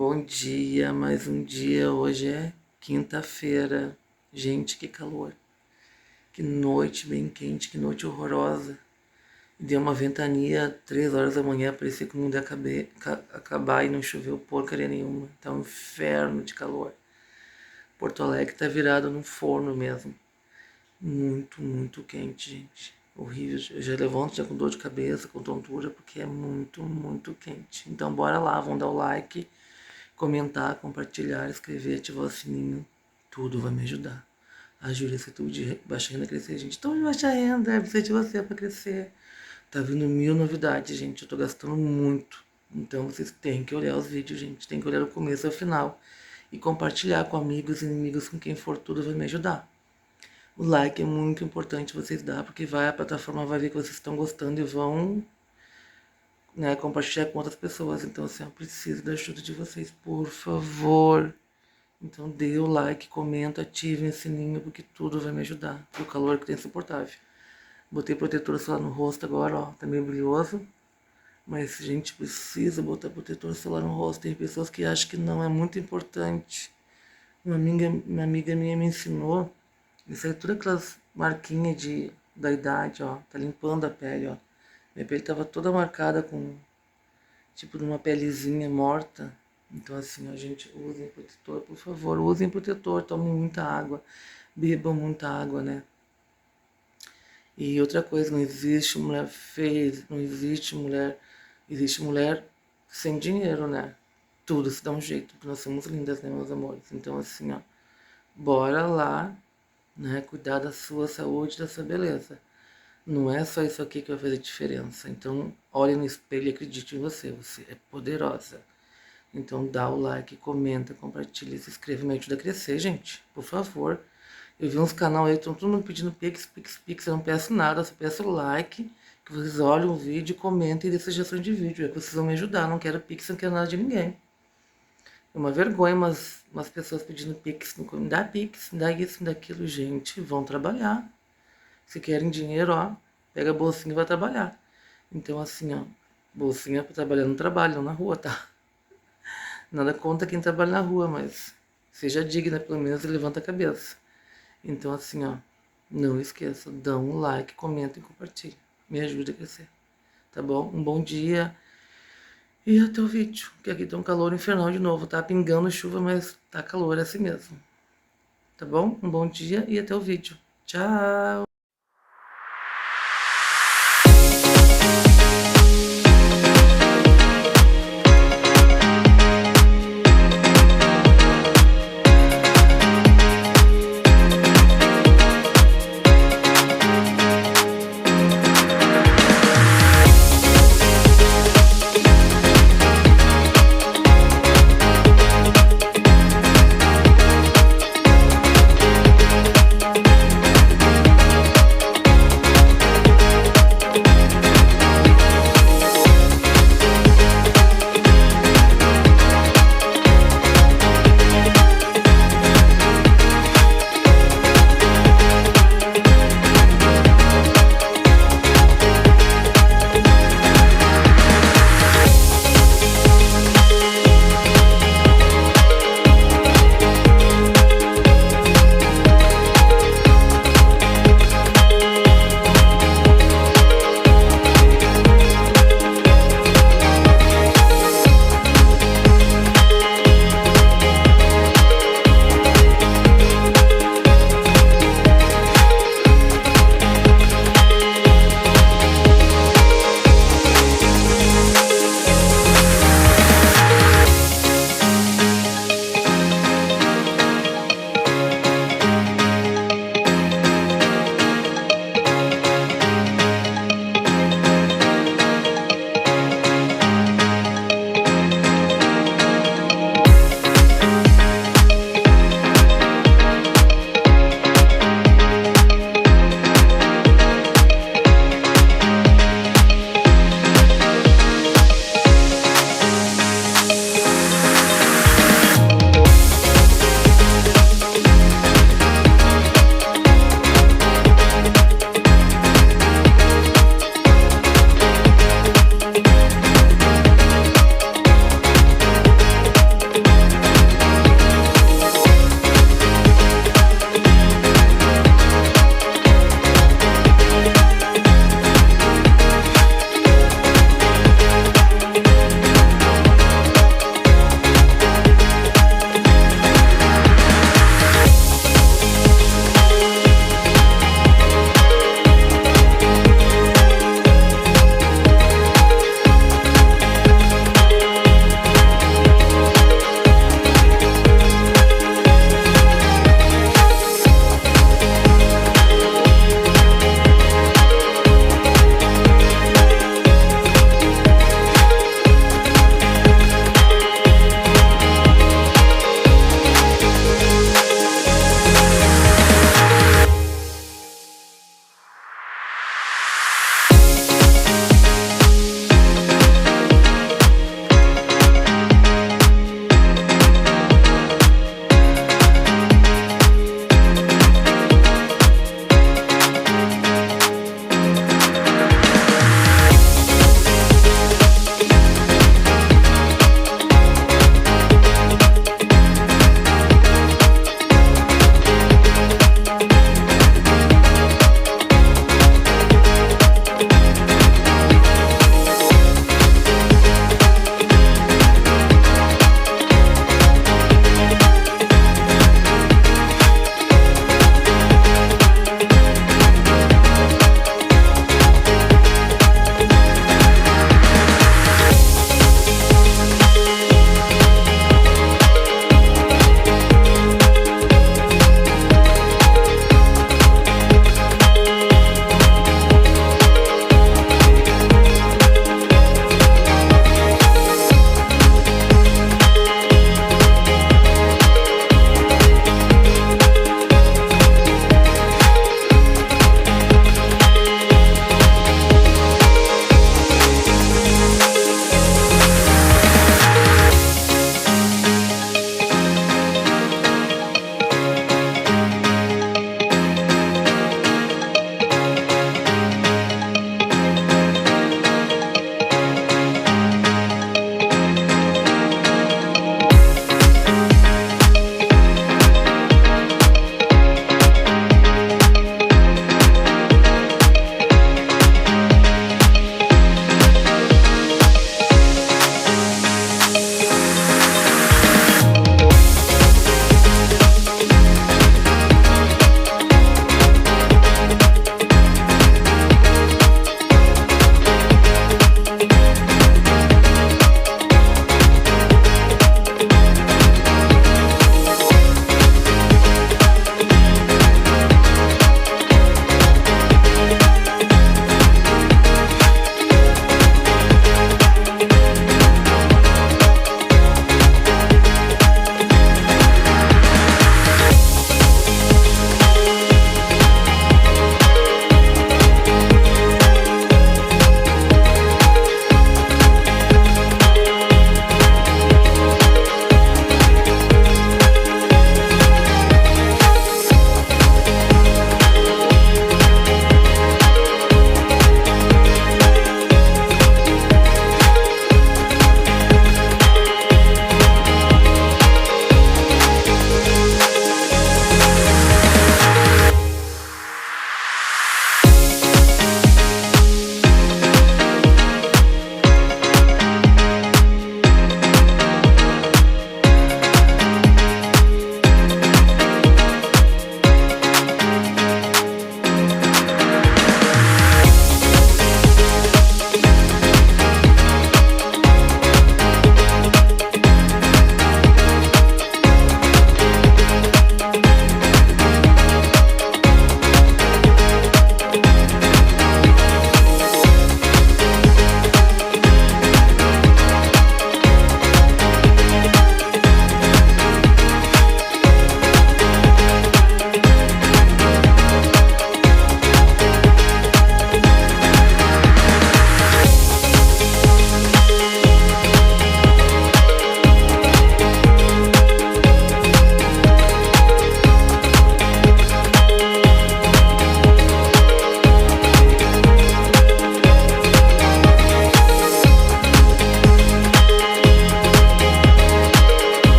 Bom dia, mais um dia. Hoje é quinta-feira. Gente, que calor. Que noite bem quente, que noite horrorosa. Deu uma ventania 3 horas da manhã, parecia que o mundo ia acabar e não choveu porcaria nenhuma. Tá um inferno de calor. Porto Alegre tá virado num forno mesmo. Muito, muito quente, gente. Horrível. Eu já levanto já com dor de cabeça, com tontura, porque é muito, muito quente. Então bora lá, vamos dar o like, comentar, compartilhar, escrever, ativar o sininho. Tudo vai me ajudar. Ajuda esse tudo de baixa renda a crescer, gente. Então de baixa renda, precisa de você para crescer. Tá vindo 1000 novidades, gente. Eu tô gastando muito. Então vocês têm que olhar os vídeos, gente. Tem que olhar do começo ao final. E compartilhar com amigos e inimigos, com quem for, tudo vai me ajudar. O like é muito importante vocês dar, porque a plataforma vai ver que vocês estão gostando e vão, né, compartilhar com outras pessoas. Então, assim, eu preciso da ajuda de vocês, por favor. Então, dê o like, comenta, ative o sininho, porque tudo vai me ajudar. O calor que tem é insuportável. Botei protetor solar no rosto agora, ó, tá meio brilhoso. Mas a gente precisa botar protetor solar no rosto. Tem pessoas que acham que não, é muito importante. Uma amiga minha me ensinou. Isso aí, todas aquelas marquinhas da idade, ó. Tá limpando a pele, ó. Minha pele tava toda marcada com, tipo, de uma pelezinha morta. Então, assim, ó, gente, usem protetor, por favor. Usem protetor, tomem muita água. Bebam muita água, né? E outra coisa, não existe mulher feia, não existe mulher... Existe mulher sem dinheiro, né? Tudo se dá um jeito, porque nós somos lindas, né, meus amores? Então, assim, ó, bora lá, né? Cuidar da sua saúde, da sua beleza. Não é só isso aqui que vai fazer diferença. Então, olhe no espelho e acredite em você. Você é poderosa. Então, dá o like, comenta, compartilha, se inscreve, me ajuda a crescer, gente. Por favor. Eu vi uns canal aí, estão todo mundo pedindo pix, pix, pix. Eu não peço nada, eu só peço like, que vocês olhem o vídeo, comentem e dê sugestão de vídeo. É que vocês vão me ajudar. Não quero pix, não quero nada de ninguém. É uma vergonha umas pessoas pedindo pix. Me dá pix, me dá isso, me dá aquilo. Gente, vão trabalhar. Se querem dinheiro, ó, pega a bolsinha e vai trabalhar. Então, assim, ó, bolsinha pra trabalhar no trabalho, não na rua, tá? Nada contra quem trabalha na rua, mas seja digna, pelo menos, e levanta a cabeça. Então, assim, ó, não esqueça, dá um like, comenta e compartilha. Me ajuda a crescer, tá bom? Um bom dia e até o vídeo, que aqui tá um calor infernal de novo, tá pingando chuva, mas tá calor, é assim mesmo. Tá bom? Um bom dia e até o vídeo. Tchau!